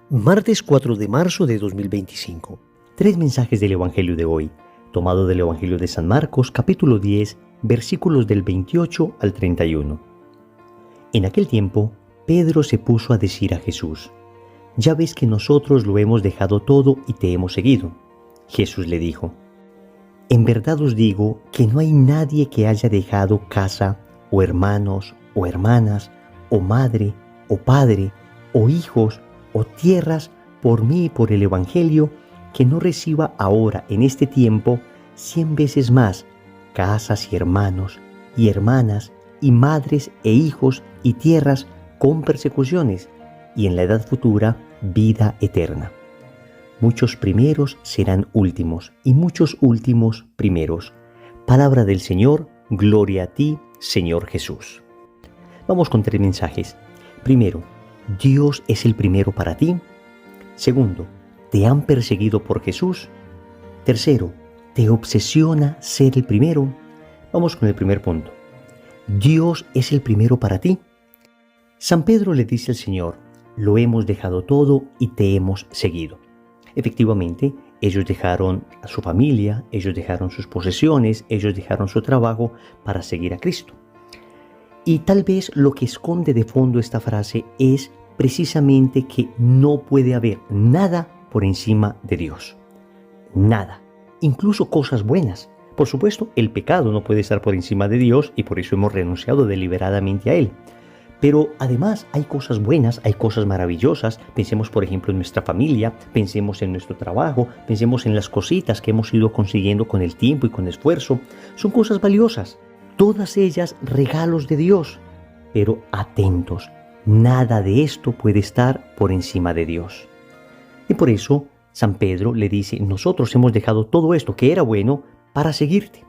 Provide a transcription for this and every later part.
Martes 4 de marzo de 2025. Tres mensajes del Evangelio de hoy, tomado del Evangelio de San Marcos, capítulo 10, versículos del 28 al 31. En aquel tiempo, Pedro se puso a decir a Jesús: «Ya ves que nosotros lo hemos dejado todo y te hemos seguido». Jesús le dijo: «En verdad os digo que no hay nadie que haya dejado casa, o hermanos, o hermanas, o madre, o padre, o hijos, o tierras por mí y por el Evangelio, que no reciba ahora en este tiempo 100 veces más casas y hermanos y hermanas y madres e hijos y tierras con persecuciones, y en la edad futura vida eterna. Muchos primeros serán últimos y muchos últimos primeros». Palabra del Señor, gloria a ti, Señor Jesús. Vamos con tres mensajes. Primero, ¿Dios es el primero para ti? Segundo, ¿te han perseguido por Jesús? Tercero, ¿te obsesiona ser el primero? Vamos con el primer punto. ¿Dios es el primero para ti? San Pedro le dice al Señor: «Lo hemos dejado todo y te hemos seguido». Efectivamente, ellos dejaron a su familia, ellos dejaron sus posesiones, ellos dejaron su trabajo para seguir a Cristo. Y tal vez lo que esconde de fondo esta frase es precisamente que no puede haber nada por encima de Dios. Nada, incluso cosas buenas. Por supuesto, el pecado no puede estar por encima de Dios y por eso hemos renunciado deliberadamente a Él. Pero además hay cosas buenas, hay cosas maravillosas. Pensemos, por ejemplo, en nuestra familia, pensemos en nuestro trabajo, pensemos en las cositas que hemos ido consiguiendo con el tiempo y con esfuerzo. Son cosas valiosas, todas ellas regalos de Dios. Pero atentos, nada de esto puede estar por encima de Dios. Y por eso San Pedro le dice: nosotros hemos dejado todo esto que era bueno para seguirte.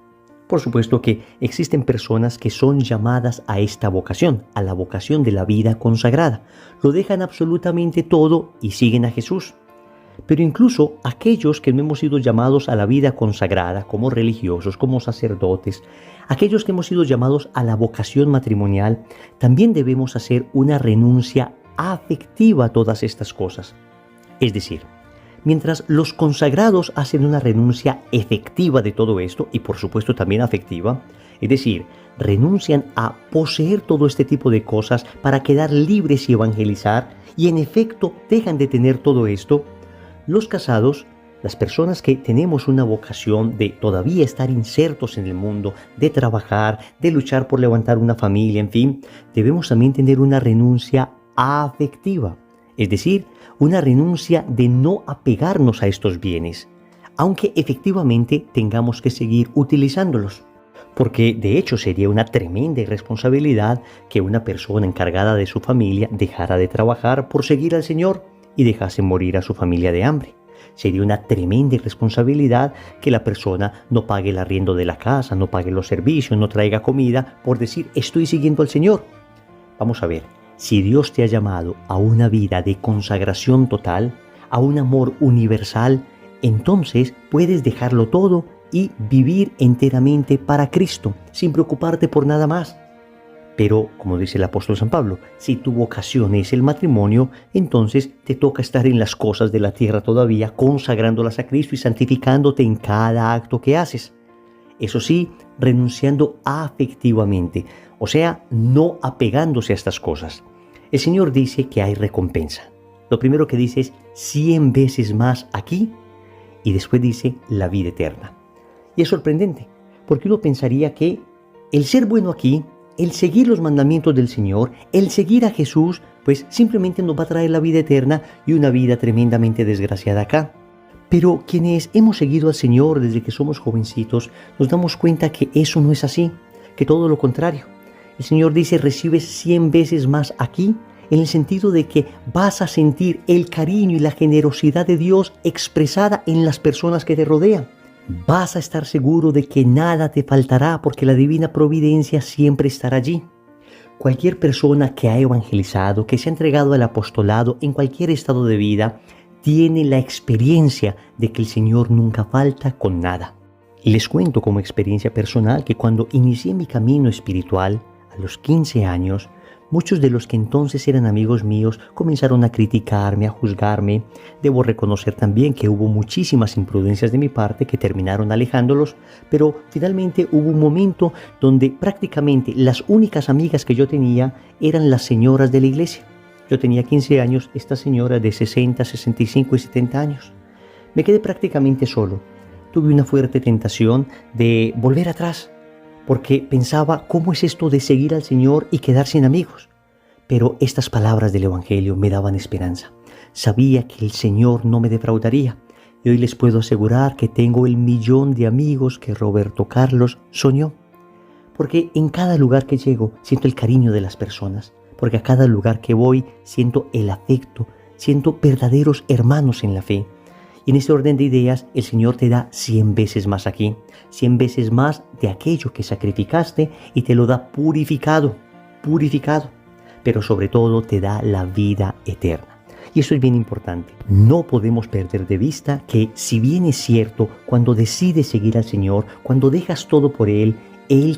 Por supuesto que existen personas que son llamadas a esta vocación, a la vocación de la vida consagrada. Lo dejan absolutamente todo y siguen a Jesús. Pero incluso aquellos que no hemos sido llamados a la vida consagrada, como religiosos, como sacerdotes, aquellos que hemos sido llamados a la vocación matrimonial, también debemos hacer una renuncia afectiva a todas estas cosas. Es decir, mientras los consagrados hacen una renuncia efectiva de todo esto, y por supuesto también afectiva, es decir, renuncian a poseer todo este tipo de cosas para quedar libres y evangelizar, y en efecto dejan de tener todo esto, los casados, las personas que tenemos una vocación de todavía estar insertos en el mundo, de trabajar, de luchar por levantar una familia, en fin, debemos también tener una renuncia afectiva, es decir, una renuncia de no apegarnos a estos bienes, aunque efectivamente tengamos que seguir utilizándolos. Porque de hecho sería una tremenda irresponsabilidad que una persona encargada de su familia dejara de trabajar por seguir al Señor y dejase morir a su familia de hambre. Sería una tremenda irresponsabilidad que la persona no pague el arriendo de la casa, no pague los servicios, no traiga comida por decir: estoy siguiendo al Señor. Vamos a ver, si Dios te ha llamado a una vida de consagración total, a un amor universal, entonces puedes dejarlo todo y vivir enteramente para Cristo, sin preocuparte por nada más. Pero, como dice el apóstol San Pablo, si tu vocación es el matrimonio, entonces te toca estar en las cosas de la tierra todavía, consagrándolas a Cristo y santificándote en cada acto que haces. Eso sí, renunciando afectivamente, o sea, no apegándose a estas cosas. El Señor dice que hay recompensa. Lo primero que dice es 100 veces más aquí, y después dice la vida eterna. Y es sorprendente, porque uno pensaría que el ser bueno aquí, el seguir los mandamientos del Señor, el seguir a Jesús, pues simplemente nos va a traer la vida eterna y una vida tremendamente desgraciada acá. Pero quienes hemos seguido al Señor desde que somos jovencitos, nos damos cuenta que eso no es así, que todo lo contrario. El Señor dice: recibes 100 veces más aquí, en el sentido de que vas a sentir el cariño y la generosidad de Dios expresada en las personas que te rodean. Vas a estar seguro de que nada te faltará porque la divina providencia siempre estará allí. Cualquier persona que ha evangelizado, que se ha entregado al apostolado en cualquier estado de vida, tiene la experiencia de que el Señor nunca falta con nada. Les cuento como experiencia personal que cuando inicié mi camino espiritual, a los 15 años, Muchos de los que entonces eran amigos míos comenzaron a criticarme, a juzgarme. Debo reconocer también que hubo muchísimas imprudencias de mi parte que terminaron alejándolos, pero finalmente hubo un momento donde prácticamente las únicas amigas que yo tenía eran las señoras de la iglesia. Yo tenía 15 años, esta señora de 60, 65 y 70 años. Me quedé prácticamente solo. Tuve una fuerte tentación de volver atrás, porque pensaba, ¿cómo es esto de seguir al Señor y quedar sin amigos? Pero estas palabras del Evangelio me daban esperanza. Sabía que el Señor no me defraudaría. Y hoy les puedo asegurar que tengo el 1.000.000 de amigos que Roberto Carlos soñó. Porque en cada lugar que llego siento el cariño de las personas. Porque a cada lugar que voy siento el afecto, siento verdaderos hermanos en la fe. Y en este orden de ideas, el Señor te da 100 veces más aquí, 100 veces más de aquello que sacrificaste y te lo da purificado, pero sobre todo te da la vida eterna. Y eso es bien importante. No podemos perder de vista que, si bien es cierto, cuando decides seguir al Señor, cuando dejas todo por Él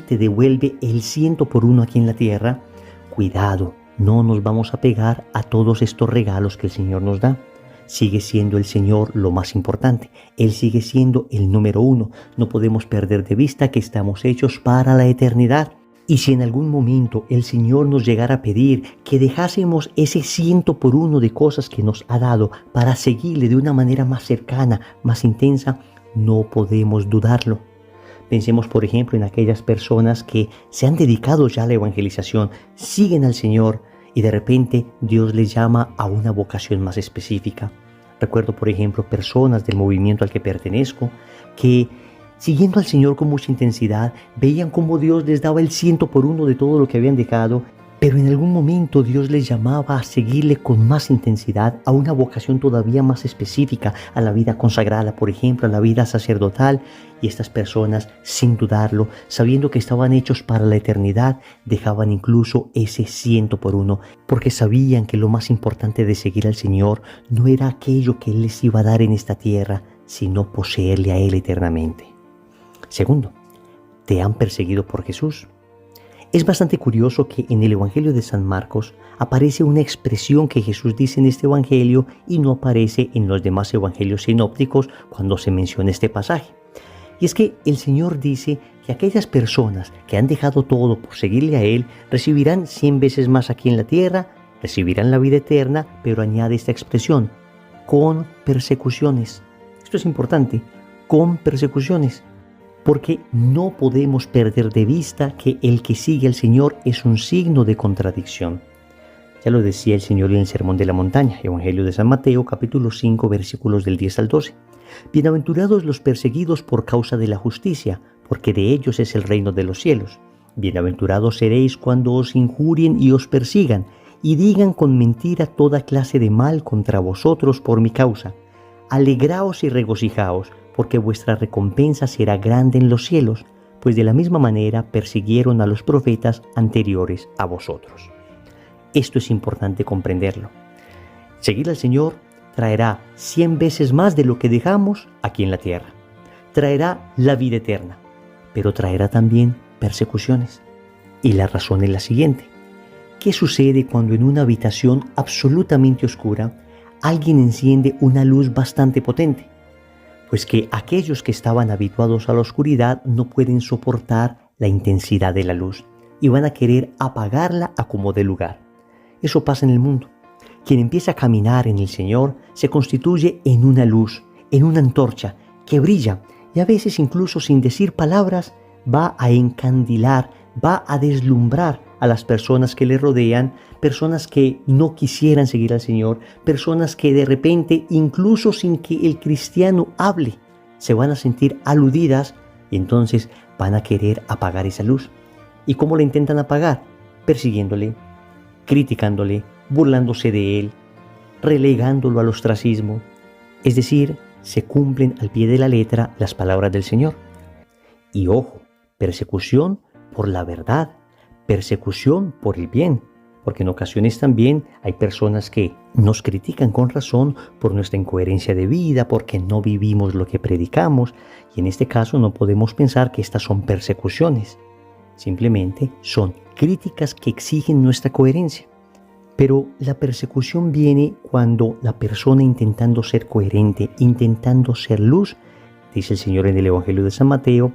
te devuelve el 100 por 1 aquí en la tierra. Cuidado, no nos vamos a pegar a todos estos regalos que el Señor nos da. Sigue siendo el Señor lo más importante. Él sigue siendo el número 1. No podemos perder de vista que estamos hechos para la eternidad. Y si en algún momento el Señor nos llegara a pedir que dejásemos ese 100 por 1 de cosas que nos ha dado para seguirle de una manera más cercana, más intensa, no podemos dudarlo. Pensemos, por ejemplo, en aquellas personas que se han dedicado ya a la evangelización, siguen al Señor, y de repente Dios les llama a una vocación más específica. Recuerdo, por ejemplo, personas del movimiento al que pertenezco que, siguiendo al Señor con mucha intensidad, veían cómo Dios les daba el 100 por 1 de todo lo que habían dejado, pero en algún momento Dios les llamaba a seguirle con más intensidad, a una vocación todavía más específica, a la vida consagrada, por ejemplo, a la vida sacerdotal. Y estas personas, sin dudarlo, sabiendo que estaban hechos para la eternidad, dejaban incluso ese 100 por 1, porque sabían que lo más importante de seguir al Señor no era aquello que Él les iba a dar en esta tierra, sino poseerle a Él eternamente. Segundo, ¿te han perseguido por Jesús? Es bastante curioso que en el Evangelio de San Marcos aparece una expresión que Jesús dice en este Evangelio y no aparece en los demás Evangelios sinópticos cuando se menciona este pasaje. Y es que el Señor dice que aquellas personas que han dejado todo por seguirle a Él recibirán 100 veces más aquí en la tierra, recibirán la vida eterna, pero añade esta expresión, con persecuciones. Esto es importante, con persecuciones. Porque no podemos perder de vista que el que sigue al Señor es un signo de contradicción. Ya lo decía el Señor en el Sermón de la Montaña, Evangelio de San Mateo, capítulo 5, versículos del 10 al 12. Bienaventurados los perseguidos por causa de la justicia, porque de ellos es el reino de los cielos. Bienaventurados seréis cuando os injurien y os persigan, y digan con mentira toda clase de mal contra vosotros por mi causa. Alegraos y regocijaos, porque vuestra recompensa será grande en los cielos, pues de la misma manera persiguieron a los profetas anteriores a vosotros. Esto es importante comprenderlo. Seguir al Señor traerá 100 veces más de lo que dejamos aquí en la tierra. Traerá la vida eterna, pero traerá también persecuciones. Y la razón es la siguiente. ¿Qué sucede cuando en una habitación absolutamente oscura alguien enciende una luz bastante potente? Pues que aquellos que estaban habituados a la oscuridad no pueden soportar la intensidad de la luz y van a querer apagarla a como dé lugar. Eso pasa en el mundo. Quien empieza a caminar en el Señor se constituye en una luz, en una antorcha que brilla y a veces incluso sin decir palabras va a encandilar, va a deslumbrar a las personas que le rodean, personas que no quisieran seguir al Señor, personas que de repente, incluso sin que el cristiano hable, se van a sentir aludidas y entonces van a querer apagar esa luz. ¿Y cómo la intentan apagar? Persiguiéndole, criticándole, burlándose de él, relegándolo al ostracismo. Es decir, se cumplen al pie de la letra las palabras del Señor. Y ojo, persecución por la verdad, persecución por el bien, porque en ocasiones también hay personas que nos critican con razón por nuestra incoherencia de vida, porque no vivimos lo que predicamos, y en este caso no podemos pensar que estas son persecuciones, Simplemente son críticas que exigen nuestra coherencia. Pero la persecución viene cuando la persona, intentando ser coherente, intentando ser luz, dice el Señor en el Evangelio de San Mateo,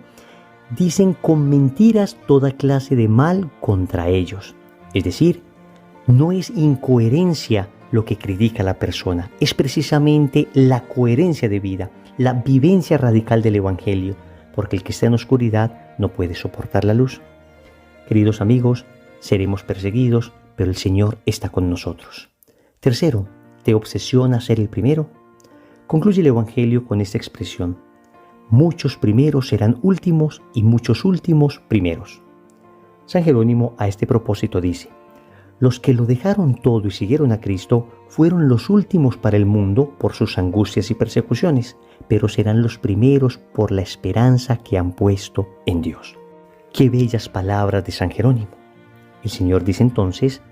dicen con mentiras toda clase de mal contra ellos. Es decir, no es incoherencia lo que critica la persona, es precisamente la coherencia de vida, la vivencia radical del Evangelio, porque el que está en oscuridad no puede soportar la luz. Queridos amigos, seremos perseguidos, pero el Señor está con nosotros. Tercero, ¿te obsesiona ser el primero? Concluye el Evangelio con esta expresión: muchos primeros serán últimos y muchos últimos primeros. San Jerónimo a este propósito dice: los que lo dejaron todo y siguieron a Cristo fueron los últimos para el mundo por sus angustias y persecuciones, pero serán los primeros por la esperanza que han puesto en Dios. Qué bellas palabras de San Jerónimo. El Señor dice entonces: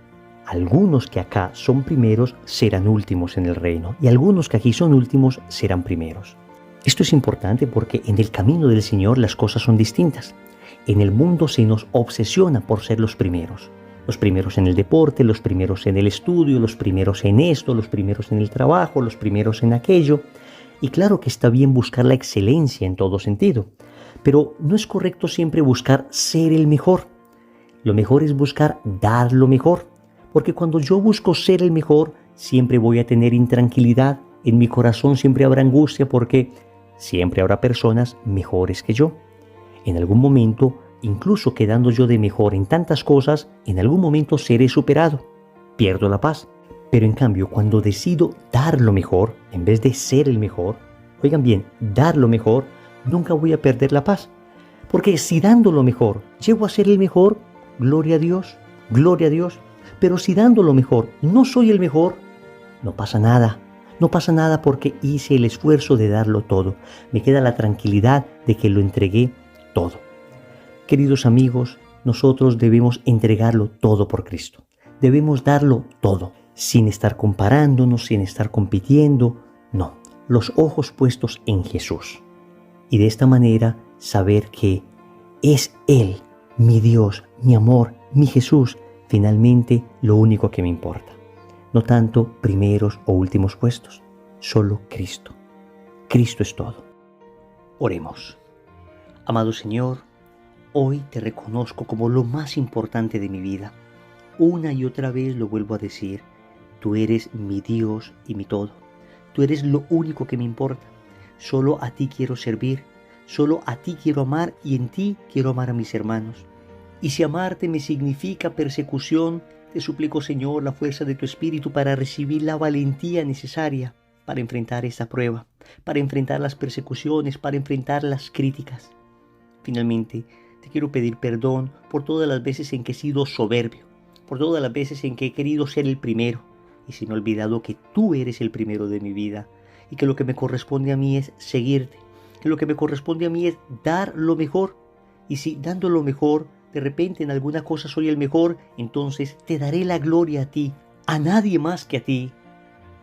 algunos que acá son primeros serán últimos en el reino, y algunos que aquí son últimos serán primeros. Esto es importante porque en el camino del Señor las cosas son distintas. En el mundo se nos obsesiona por ser los primeros en el deporte, los primeros en el estudio, los primeros en esto, los primeros en el trabajo, los primeros en aquello. Y claro que está bien buscar la excelencia en todo sentido, pero no es correcto siempre buscar ser el mejor. Lo mejor es buscar dar lo mejor, porque cuando yo busco ser el mejor, siempre voy a tener intranquilidad, en mi corazón siempre habrá angustia porque siempre habrá personas mejores que yo. En algún momento, incluso quedando yo de mejor en tantas cosas, en algún momento seré superado, pierdo la paz. Pero en cambio, cuando decido dar lo mejor, en vez de ser el mejor, oigan bien, dar lo mejor, nunca voy a perder la paz. Porque si dando lo mejor llego a ser el mejor, gloria a Dios, gloria a Dios. Pero si dando lo mejor no soy el mejor, no pasa nada. No pasa nada porque hice el esfuerzo de darlo todo. Me queda la tranquilidad de que lo entregué todo. Queridos amigos, nosotros debemos entregarlo todo por Cristo. Debemos darlo todo, sin estar comparándonos, sin estar compitiendo. No, los ojos puestos en Jesús. Y de esta manera saber que es Él, mi Dios, mi amor, mi Jesús, finalmente lo único que me importa. No tanto primeros o últimos puestos, solo Cristo. Cristo es todo. Oremos. Amado Señor, hoy te reconozco como lo más importante de mi vida. Una y otra vez lo vuelvo a decir: tú eres mi Dios y mi todo. Tú eres lo único que me importa. Solo a ti quiero servir, solo a ti quiero amar y en ti quiero amar a mis hermanos. Y si amarte me significa persecución, te suplico, Señor, la fuerza de tu Espíritu para recibir la valentía necesaria para enfrentar esta prueba, para enfrentar las persecuciones, para enfrentar las críticas. Finalmente, te quiero pedir perdón por todas las veces en que he sido soberbio, por todas las veces en que he querido ser el primero y sin olvidado que tú eres el primero de mi vida y que lo que me corresponde a mí es seguirte, que lo que me corresponde a mí es dar lo mejor. Y si dando lo mejor, de repente en alguna cosa soy el mejor, entonces te daré la gloria a ti, a nadie más que a ti.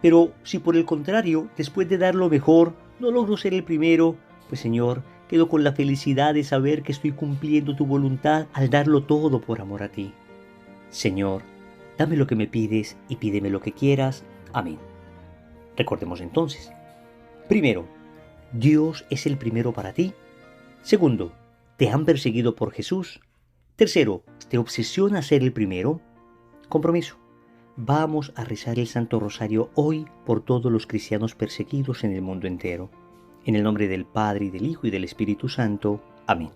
Pero si por el contrario, después de dar lo mejor, no logro ser el primero, pues Señor, quedo con la felicidad de saber que estoy cumpliendo tu voluntad al darlo todo por amor a ti. Señor, dame lo que me pides y pídeme lo que quieras. Amén. Recordemos entonces. Primero, Dios es el primero para ti. Segundo, ¿te han perseguido por Jesús? Tercero, ¿te obsesiona ser el primero? Compromiso. Vamos a rezar el Santo Rosario hoy por todos los cristianos perseguidos en el mundo entero. En el nombre del Padre, y del Hijo, y del Espíritu Santo. Amén.